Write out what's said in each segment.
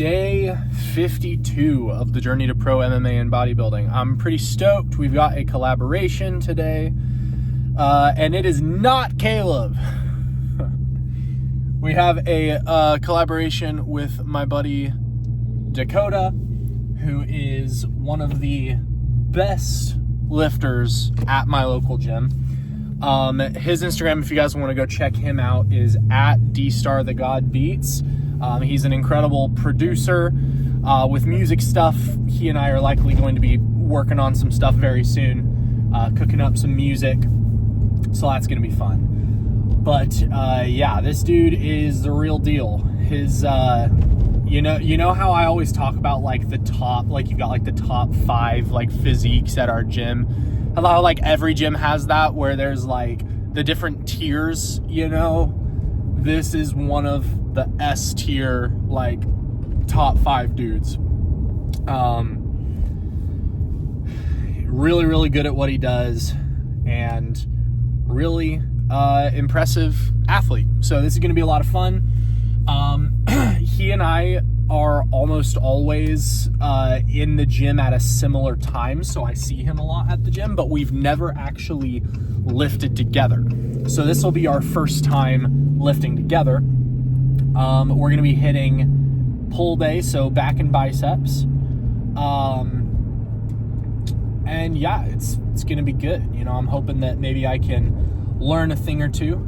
day 52 of the Journey to Pro MMA and Bodybuilding. I'm pretty stoked. We've got a collaboration today, and it is not Caleb. We have a collaboration with my buddy Dakota, who is one of the best lifters at my local gym. His Instagram, if you guys want to go check him out, is at @DStarTheGodBeats. He's an incredible producer with music stuff. He and I are likely going to be working on some stuff very soon, cooking up some music, so that's going to be fun. But yeah, this dude is the real deal. His you know how I always talk about like the top, like you've got like the top 5 like physiques at our gym. How like every gym has that, where there's like the different tiers, you know. This is one of the S tier, like top 5 dudes. Really, really good at what he does, and really impressive athlete. So this is going to be a lot of fun. He and I are almost always in the gym at a similar time, so I see him a lot at the gym, but we've never actually lifted together. So this will be our first time lifting together. We're going to be hitting pull day, so back and biceps. And yeah, it's going to be good. You know, I'm hoping that maybe I can learn a thing or two.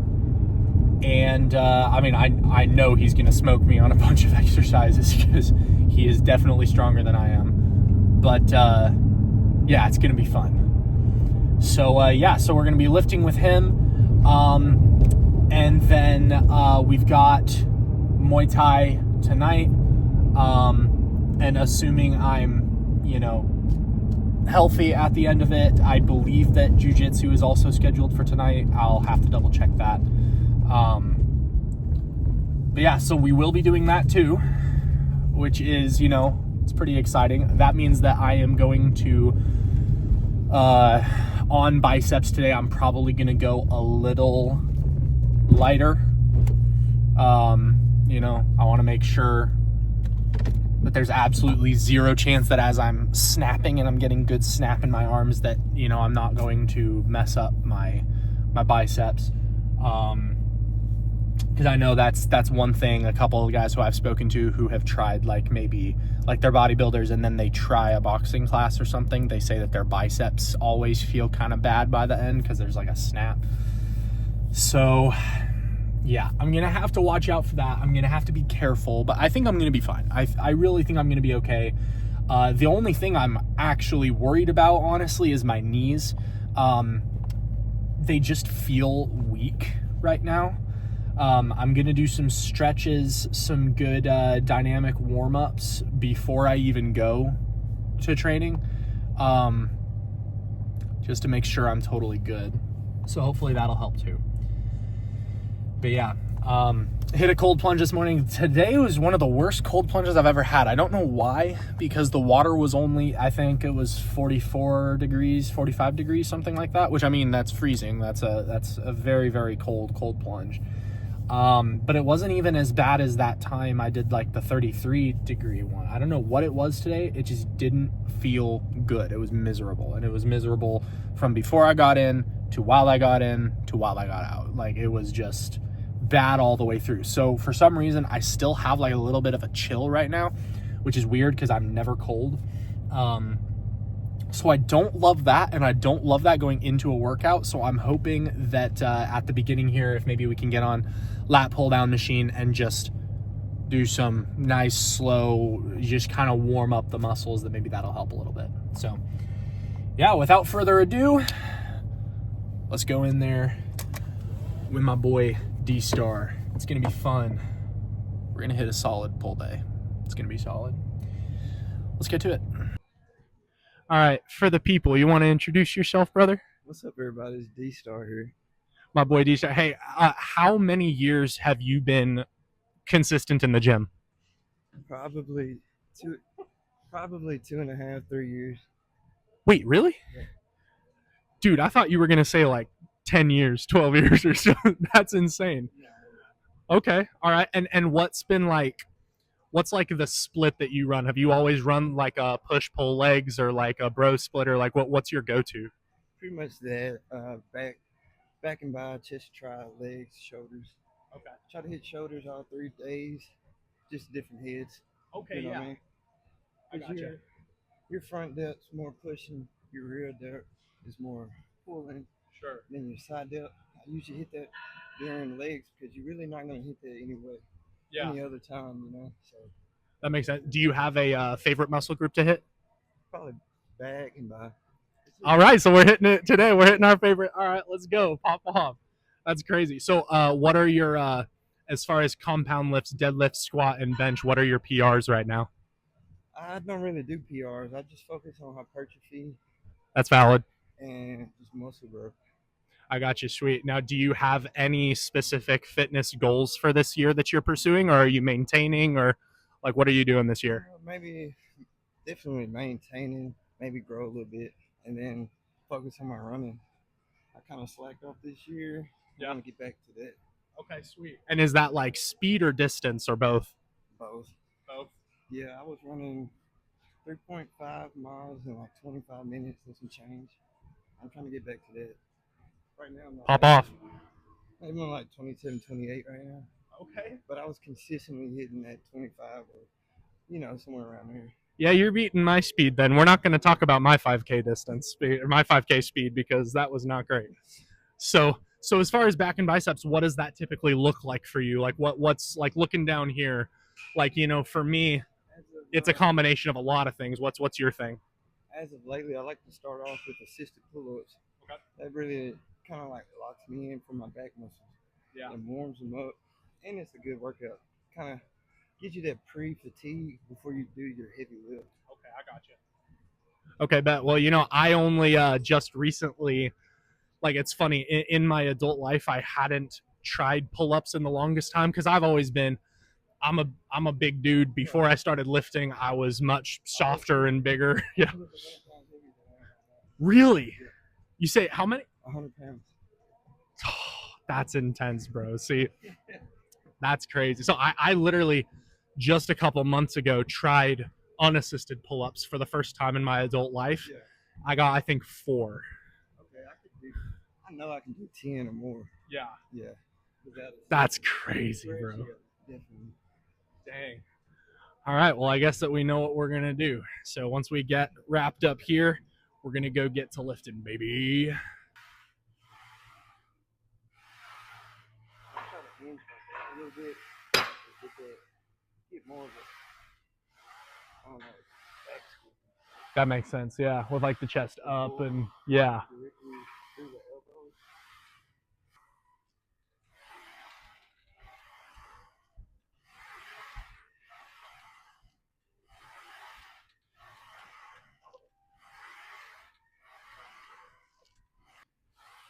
And I mean, I know he's going to smoke me on a bunch of exercises because he is definitely stronger than I am. But yeah, it's going to be fun. So yeah, so we're going to be lifting with him. And then we've got Muay Thai tonight. And assuming I'm, you know, healthy at the end of it, I believe that Jiu-Jitsu is also scheduled for tonight. I'll have to double check that. But yeah, so we will be doing that too, which is, you know, it's pretty exciting. That means that I am going to, on biceps today, I'm probably going to go a little lighter. You know, I want to make sure that there's absolutely zero chance that as I'm snapping and I'm getting good snap in my arms that, you know, I'm not going to mess up my biceps. Because I know that's one thing. A couple of guys who I've spoken to who have tried, like maybe like they're bodybuilders and then they try a boxing class or something, they say that their biceps always feel kind of bad by the end because there's like a snap. So yeah, I'm gonna have to watch out for that. I'm gonna have to be careful, but I think I'm gonna be fine. I really think I'm gonna be okay. The only thing I'm actually worried about, honestly, is my knees. They just feel weak right now. I'm going to do some stretches, some good dynamic warm-ups before I even go to training, just to make sure I'm totally good. So hopefully that'll help too. But yeah, hit a cold plunge this morning. Today was one of the worst cold plunges I've ever had. I don't know why, because the water was only, I think it was 44 degrees, 45 degrees, something like that, which I mean, that's freezing. That's a very, very cold plunge. But it wasn't even as bad as that time I did like the 33 degree one. I don't know what it was today. It just didn't feel good. It was miserable. And it was miserable from before I got in to while I got in to while I got out. Like it was just bad all the way through. So for some reason, I still have like a little bit of a chill right now, which is weird because I'm never cold. So I don't love that, and I don't love that going into a workout. So I'm hoping that at the beginning here, if maybe we can get on lat pull down machine and just do some nice, slow, just kind of warm up the muscles, that maybe that'll help a little bit. So yeah, without further ado, let's go in there with my boy D-Star. It's going to be fun. We're going to hit a solid pull day. It's going to be solid. Let's get to it. All right, for the people, you want to introduce yourself, brother? What's up, everybody? It's D-Star here. My boy D-Star. Hey, how many years have you been consistent in the gym? Probably 2.5, 3 years. Wait, really? Yeah. Dude, I thought you were going to say like 10 years, 12 years or so. That's insane. Okay, all right. And what's been like, what's like the split that you run? Have you always run like a push pull legs or like a bro split, or like what's your go-to? Pretty much that. Back and by, chest, try, legs, shoulders. Okay. Try to hit shoulders all 3 days, just different heads. Okay, You know yeah. what I mean? I 'Cause gotcha. your front depth's more pushing, your rear depth is more pulling, Sure. then your side depth. I usually hit that during legs because you're really not going to hit that anyway, Yeah, any other time, you know? So that makes sense. Do you have a favorite muscle group to hit? probably back and by. All right, so we're hitting it today. We're hitting our favorite. All right, let's go. Pop off. That's crazy. So, what are your as far as compound lifts, deadlift, squat, and bench? What are your PRs right now? I don't really do PRs. I just focus on hypertrophy That's valid. and just muscle growth. I got you. Sweet. Now, do you have any specific fitness goals for this year that you're pursuing, or are you maintaining, or like what are you doing this year? Maybe definitely maintaining, maybe grow a little bit, and then focus on my running. I kind of slacked off this year. I want to get back to that. Okay, sweet. And is that like speed or distance or both? Both. Both. Yeah, I was running 3.5 miles in like 25 minutes and some change. I'm trying to get back to that. Right now, I'm Pop off. I'm on like 27, 28 right now. Okay. But I was consistently hitting that 25 or, somewhere around there. Yeah, you're beating my speed then. We're not going to talk about my 5K distance, or my 5K speed, because that was not great. So as far as back and biceps, what does that typically look like for you? Like what's like looking down here? Like, for me, it's a combination of a lot of things. What's your thing? As of lately, I like to start off with assisted pull-ups. Okay. That really kind of like locks me in for my back muscles. Yeah. And warms them up, and it's a good workout. Kind of gives you that pre-fatigue before you do your heavy lift. Okay, I got you. Okay, bet. Well, I only just recently, like, it's funny, in my adult life, I hadn't tried pull-ups in the longest time because I've always been, I'm a big dude. Before I started lifting, I was much softer and bigger. Yeah. Really? You say how many? 100 pounds. That's intense, bro. See, that's crazy. So I literally just a couple months ago tried unassisted pull-ups for the first time in my adult life. Yeah. I got, I think, 4. Okay, I know I can do 10 or more. Yeah. Yeah. That's crazy, bro. Yeah, definitely. Dang. All right. Well, I guess that we know what we're going to do. So once we get wrapped up here, we're going to go get to lifting, baby. I'm trying to hinge a little bit. Get more of it. I don't know. That makes sense. Yeah. With like the chest up and yeah. Through the elbows.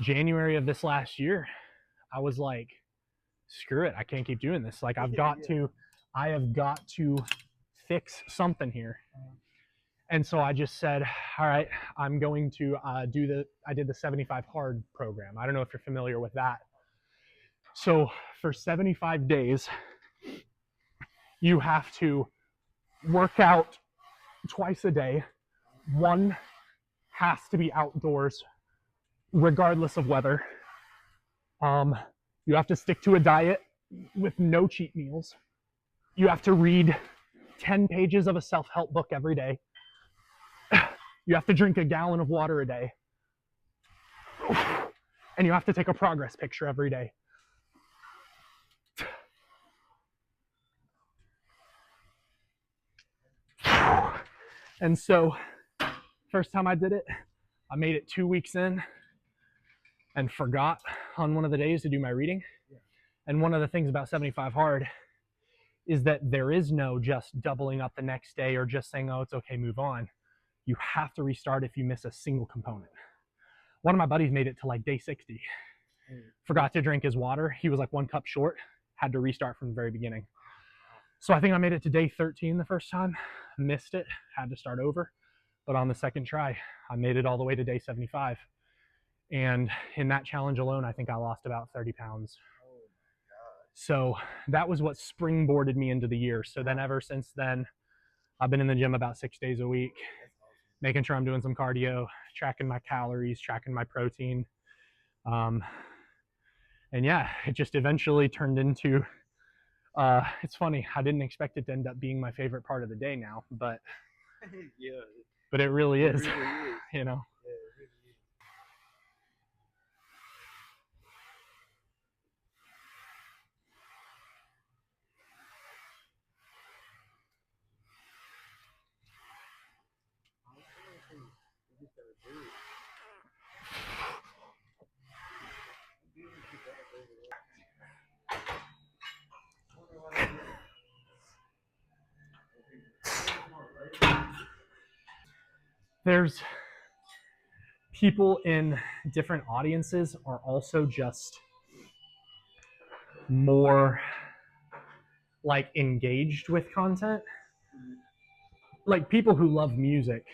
January of this last year, I was like, screw it. I can't keep doing this. Like I have got to fix something here. And so I just said, all right, I'm going to I did the 75 hard program. I don't know if you're familiar with that. So for 75 days, you have to work out twice a day. One has to be outdoors, regardless of weather. You have to stick to a diet with no cheat meals. You have to read 10 pages of a self-help book every day. You have to drink a gallon of water a day. And you have to take a progress picture every day. And so, first time I did it, I made it 2 weeks in and forgot on one of the days to do my reading. And one of the things about 75 hard is that there is no just doubling up the next day or just saying, oh, it's okay, move on. You have to restart if you miss a single component. One of my buddies made it to like day 60. Forgot to drink his water. He was like 1 cup short, had to restart from the very beginning. So I think I made it to day 13 the first time, missed it, had to start over. But on the second try, I made it all the way to day 75. And in that challenge alone, I think I lost about 30 pounds. So that was what springboarded me into the year. So then ever since then, I've been in the gym about 6 days a week, making sure I'm doing some cardio, tracking my calories, tracking my protein. And yeah, it just eventually turned into, it's funny, I didn't expect it to end up being my favorite part of the day now, but Yeah, but it really is, really is. you know. Yeah, it really is. Honestly, you just gotta do it. You just gotta do it. There's people in different audiences are also just more like engaged with content. Like people who love music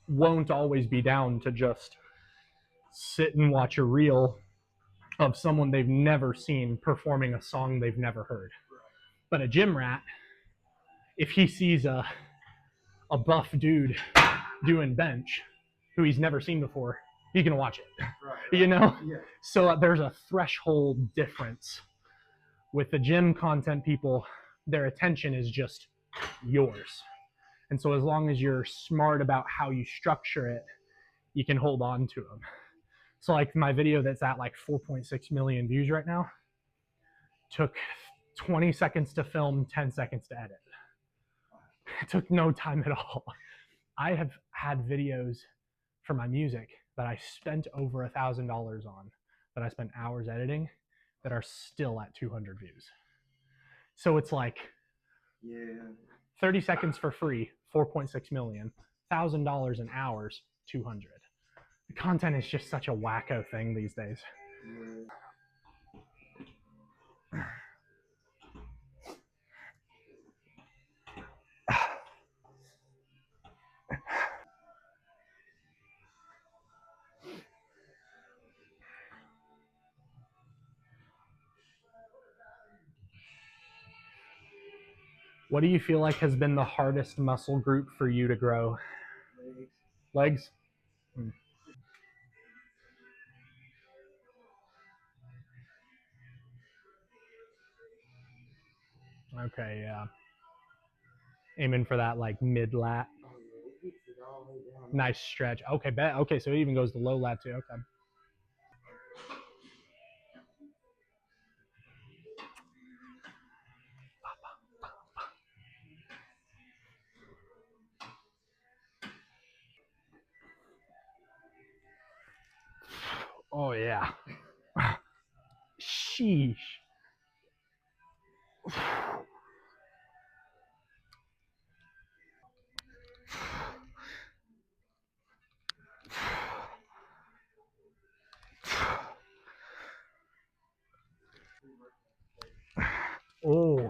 won't always be down to just sit and watch a reel of someone they've never seen performing a song they've never heard. But a gym rat, if he sees a buff dude doing bench who he's never seen before, he can watch it. Right. You know? Yeah. So there's a threshold difference. With the gym content people, their attention is just yours. And so as long as you're smart about how you structure it, you can hold on to them. So like my video that's at like 4.6 million views right now took 20 seconds to film, 10 seconds to edit. It took no time at all. I have had videos for my music that I spent over $1,000 on, that I spent hours editing, that are still at 200 views. So it's like, Yeah. 30 seconds for free, 4.6 million, $1,000 in hours, 200. The content is just such a wacko thing these days. Yeah. What do you feel like has been the hardest muscle group for you to grow? Legs? Okay, yeah. Aiming for that like mid lat. Nice stretch. Okay, bet. Okay, so it even goes to low lat too. Okay. Oh yeah. Sheesh. Oh,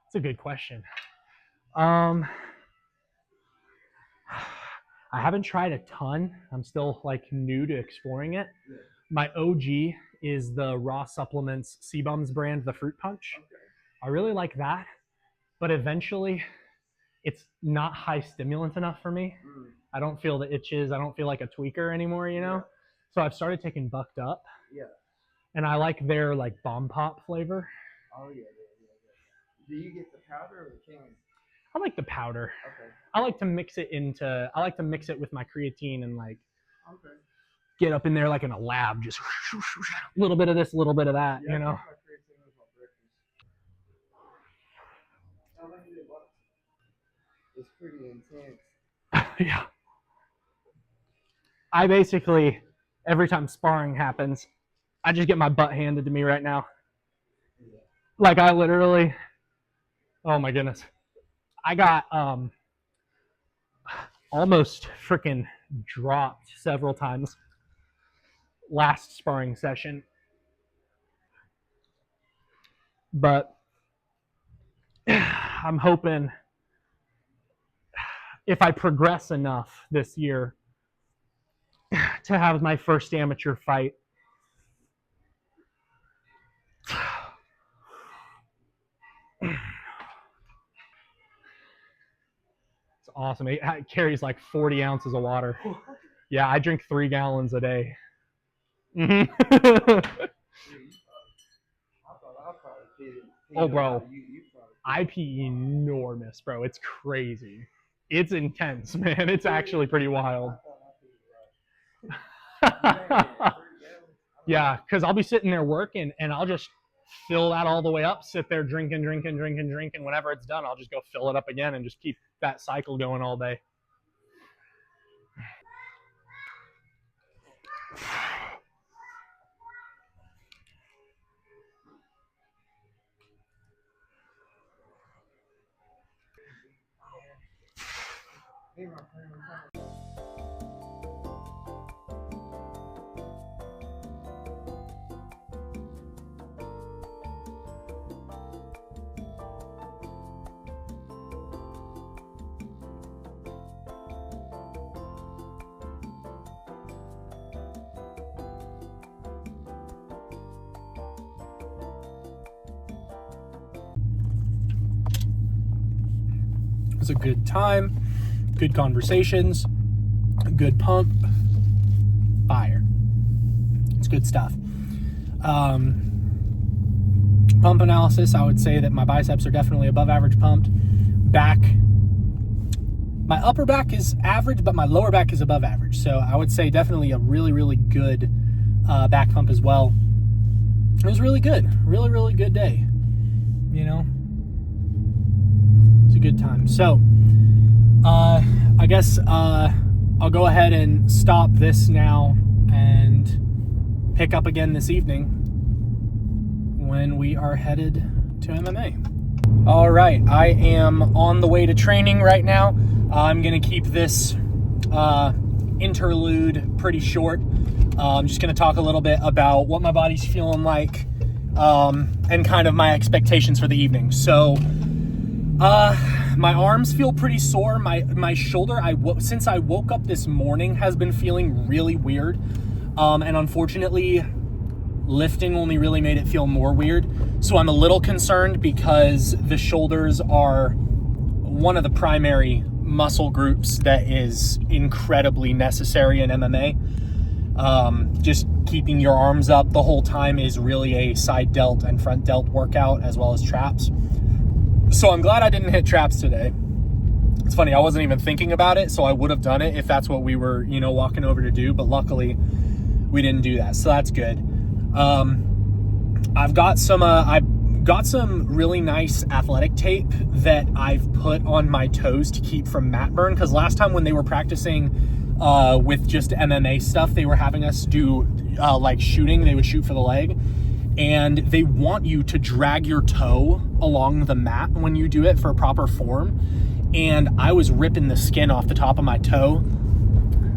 that's a good question. I haven't tried a ton. I'm still like new to exploring it. My OG is the Raw Supplements Seabums brand, the Fruit Punch. I really like that, but eventually it's not high stimulant enough for me. I don't feel the itches. I don't feel like a tweaker anymore, you know? So I've started taking Bucked Up. Yeah. And I like their like Bomb Pop flavor. Oh yeah. Do you get the powder or the can? I like the powder. Okay. I like to mix it with my creatine and like Okay. get up in there like in a lab, just a little bit of this, a little bit of that, Yeah, you know? It's pretty intense. Yeah. I basically, every time sparring happens, I just get my butt handed to me right now. Yeah. Like I literally, oh my goodness. I got almost freaking dropped several times last sparring session. But I'm hoping if I progress enough this year to have my first amateur fight awesome. It carries like 40 ounces of water. Yeah, I drink 3 gallons a day. Mm-hmm. Oh, bro. I pee enormous, bro. It's crazy. It's intense, man. It's actually pretty wild. Yeah, because I'll be sitting there working and I'll just fill that all the way up, sit there drinking. Whenever it's done, I'll just go fill it up again and just keep that cycle going all day. It was a good time, good conversations, a good pump, fire. It's good stuff. Pump analysis, I would say that my biceps are definitely above average pumped. Back, my upper back is average, but my lower back is above average. So I would say definitely a really, really good back pump as well. It was really good. Really, really good day. You know? It's a good time. So, I guess I'll go ahead and stop this now and pick up again this evening when we are headed to MMA. All right, I am on the way to training right now. I'm gonna keep this interlude pretty short. I'm just gonna talk a little bit about what my body's feeling like and kind of my expectations for the evening. So, my arms feel pretty sore. My shoulder, since I woke up this morning, has been feeling really weird. And unfortunately, lifting only really made it feel more weird. So I'm a little concerned because the shoulders are one of the primary muscle groups that is incredibly necessary in MMA. Just keeping your arms up the whole time is really a side delt and front delt workout, as well as traps. So I'm glad I didn't hit traps today. It's funny, I wasn't even thinking about it, so I would have done it if that's what we were, walking over to do, but luckily we didn't do that, so that's good. I've got some really nice athletic tape that I've put on my toes to keep from mat burn, because last time when they were practicing with just MMA stuff, they were having us do like shooting. They would shoot for the leg, and they want you to drag your toe along the mat when you do it for proper form. And I was ripping the skin off the top of my toe.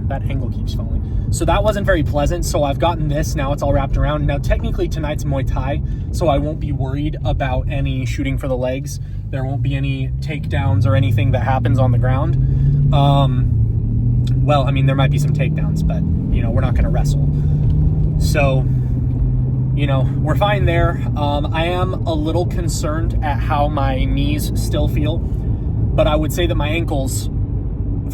That angle keeps falling. So that wasn't very pleasant. So I've gotten this, now it's all wrapped around. Now technically tonight's Muay Thai, so I won't be worried about any shooting for the legs. There won't be any takedowns or anything that happens on the ground. Well, I mean, there might be some takedowns, but we're not gonna wrestle. So, we're fine there. I am a little concerned at how my knees still feel, but I would say that my ankles,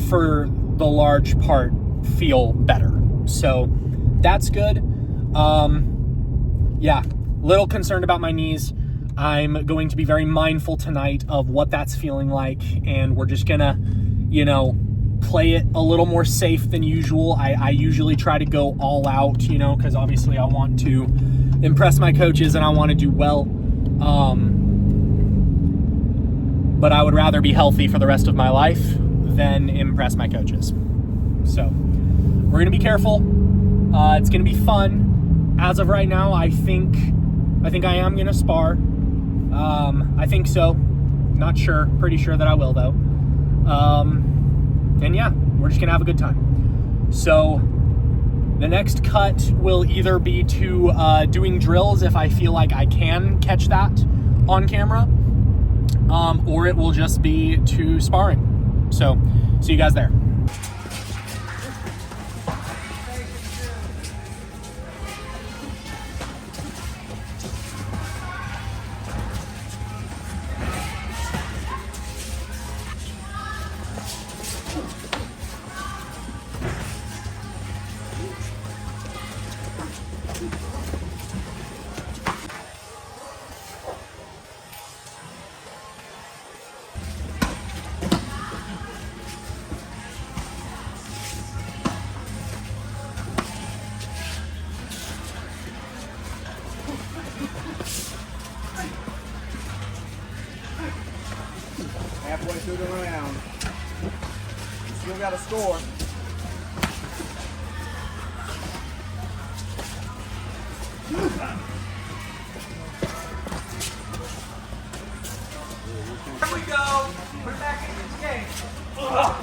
for the large part, feel better. So that's good. Yeah, little concerned about my knees. I'm going to be very mindful tonight of what that's feeling like, and we're just gonna, play it a little more safe than usual. I usually try to go all out, because obviously I want to impress my coaches and I want to do well. But I would rather be healthy for the rest of my life than impress my coaches. So we're gonna be careful. It's gonna be fun. As of right now, I think I am gonna spar. I think so. Not sure. Pretty sure that I will though. And yeah, we're just gonna have a good time. So the next cut will either be to doing drills if I feel like I can catch that on camera, or it will just be to sparring. So see you guys there. Halfway through the round. Still got a score. Here we go. Put it back in its game. Up.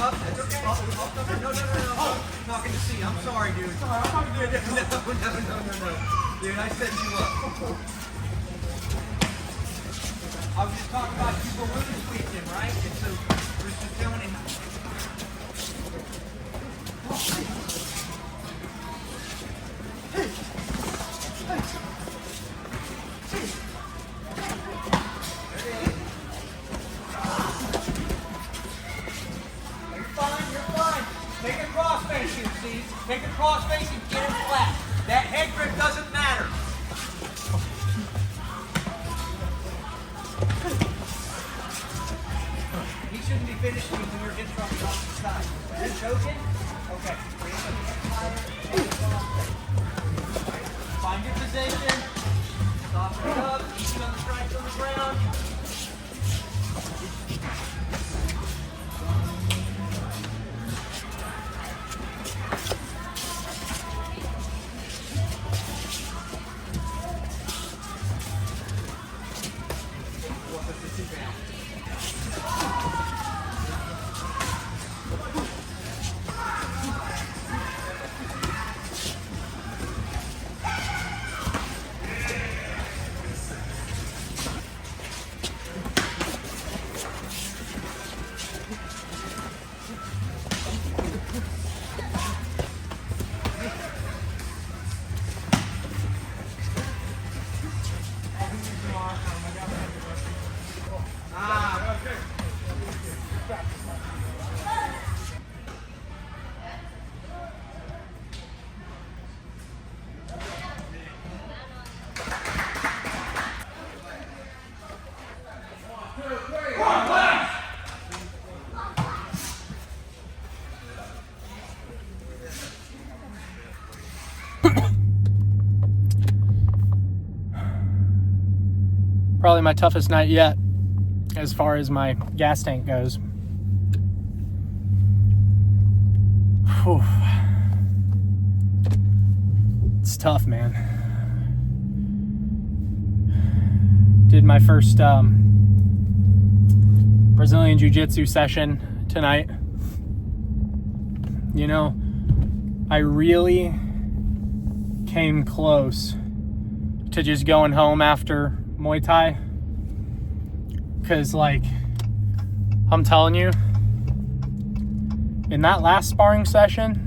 That's okay. No. I'm talking to C. I'm sorry, dude. I'm talking to you. No. Dude, I set you up. I was just talking about you for women's weekend, right? And so we're just telling him. Take it cross facing, see? Take it cross facing, get it flat. That head grip doesn't matter. He shouldn't be finishing when your hips are off the side. Is it choking? Okay. Find your position. Soften it up. Easy on the strikes on the ground. Probably my toughest night yet as far as my gas tank goes. Whew. It's tough, man. Did my first Brazilian Jiu-Jitsu session tonight. You know, I really came close to just going home after Muay Thai, because like I'm telling you, in that last sparring session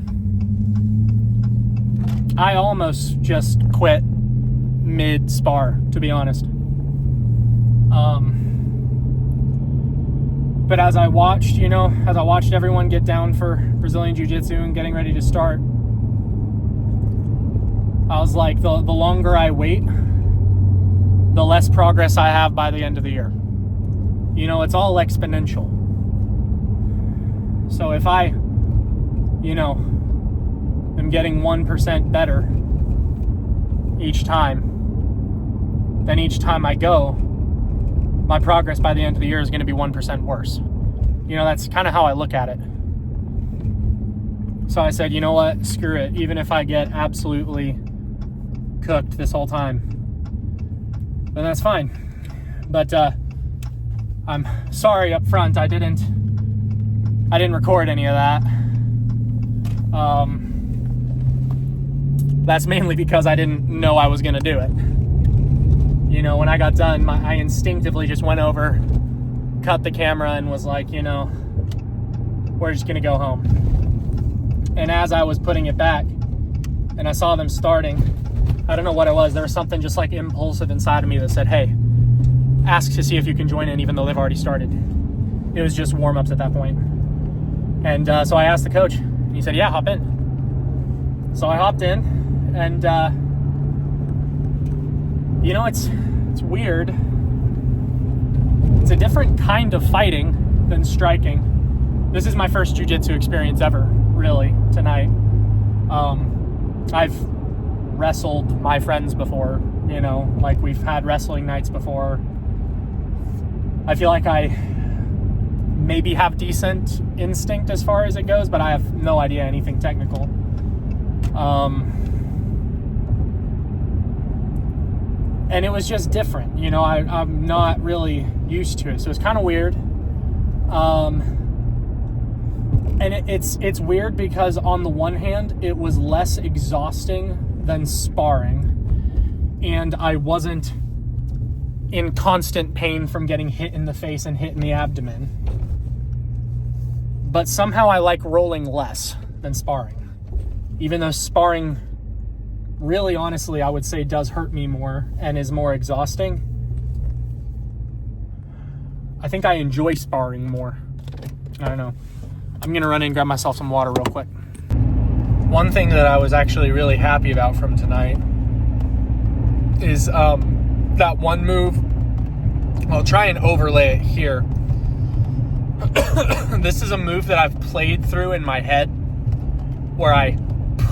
I almost just quit mid spar, to be honest. But as I watched everyone get down for Brazilian Jiu-Jitsu and getting ready to start, I was like, the longer I wait, the less progress I have by the end of the year. You know, it's all exponential. So if I, am getting 1% better each time, then each time I go, my progress by the end of the year is going to be 1% worse. That's kind of how I look at it. So I said, you know what? Screw it. Even if I get absolutely cooked this whole time, then that's fine. But I'm sorry up front, I didn't record any of that. That's mainly because I didn't know I was gonna do it. you know, when I got done, I instinctively just went over, cut the camera, and was like, you know, we're just gonna go home. And as I was putting it back and I saw them starting, I don't know what it was, there was something just like impulsive inside of me that said, hey, ask to see if you can join in even though they've already started. It was just warm-ups at that point. And so I asked the coach, and he said, yeah, hop in. So I hopped in, and you know, it's weird. It's a different kind of fighting than striking. This is my first jiu-jitsu experience ever, really, tonight. I've wrestled my friends before, you know, like we've had wrestling nights before. I feel like I maybe have decent instinct as far as it goes, but I have no idea anything technical. And it was just different, you know, I'm not really used to it, so it's kind of weird. And it's weird because on the one hand, it was less exhausting than sparring, and I wasn't in constant pain from getting hit in the face and hit in the abdomen. But somehow I like rolling less than sparring. Even though sparring, really honestly, I would say does hurt me more and is more exhausting. I think I enjoy sparring more. I don't know. I'm gonna run in and grab myself some water real quick. One thing that I was actually really happy about from tonight is that one move. I'll try and overlay it here. This is a move that I've played through in my head where I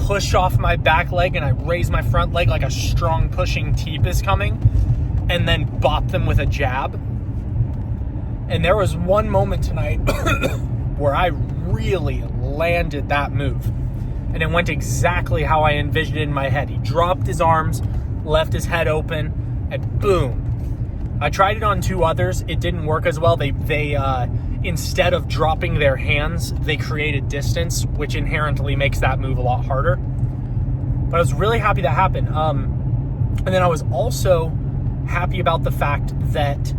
push off my back leg and I raise my front leg like a strong pushing teep is coming, and then bop them with a jab. And there was one moment tonight where I really landed that move, and it went exactly how I envisioned it in my head. He dropped his arms, left his head open, and boom. I tried it on two others. It didn't work as well. They instead of dropping their hands, they created distance, which inherently makes that move a lot harder. But I was really happy that happened. And then I was also happy about the fact that,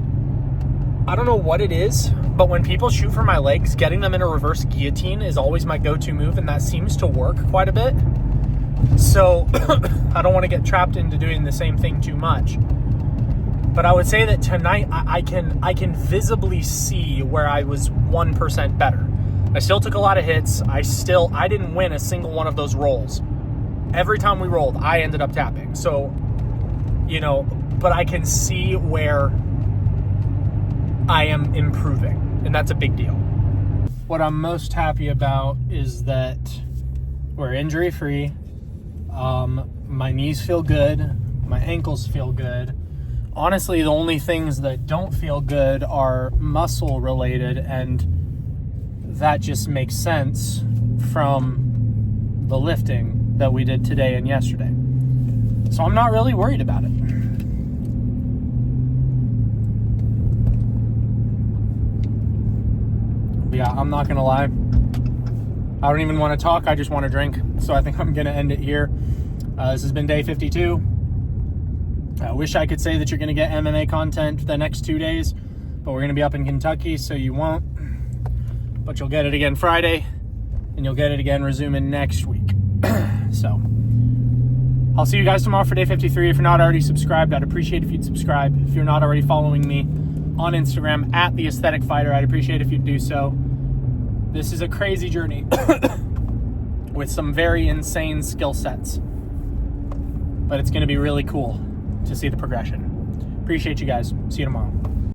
I don't know what it is, but when people shoot for my legs, getting them in a reverse guillotine is always my go-to move, and that seems to work quite a bit. So I don't want to get trapped into doing the same thing too much. But I would say that tonight I can visibly see where I was 1% better. I still took a lot of hits. I didn't win a single one of those rolls. Every time we rolled, I ended up tapping. So, you know, but I can see where I am improving, and that's a big deal. What I'm most happy about is that we're injury-free. My knees feel good. My ankles feel good. Honestly, the only things that don't feel good are muscle related, and that just makes sense from the lifting that we did today and yesterday. So I'm not really worried about it. But yeah, I'm not gonna lie. I don't even want to talk, I just want to drink. So I think I'm gonna end it here. This has been day 52. I wish I could say that you're going to get MMA content the next 2 days, but we're going to be up in Kentucky, so you won't. But you'll get it again Friday, and you'll get it again resuming next week. So, I'll see you guys tomorrow for day 53. If you're not already subscribed, I'd appreciate if you'd subscribe. If you're not already following me on Instagram at The Aesthetic Fighter, I'd appreciate if you'd do so. This is a crazy journey with some very insane skill sets, but it's going to be really cool to see the progression. Appreciate you guys. See you tomorrow.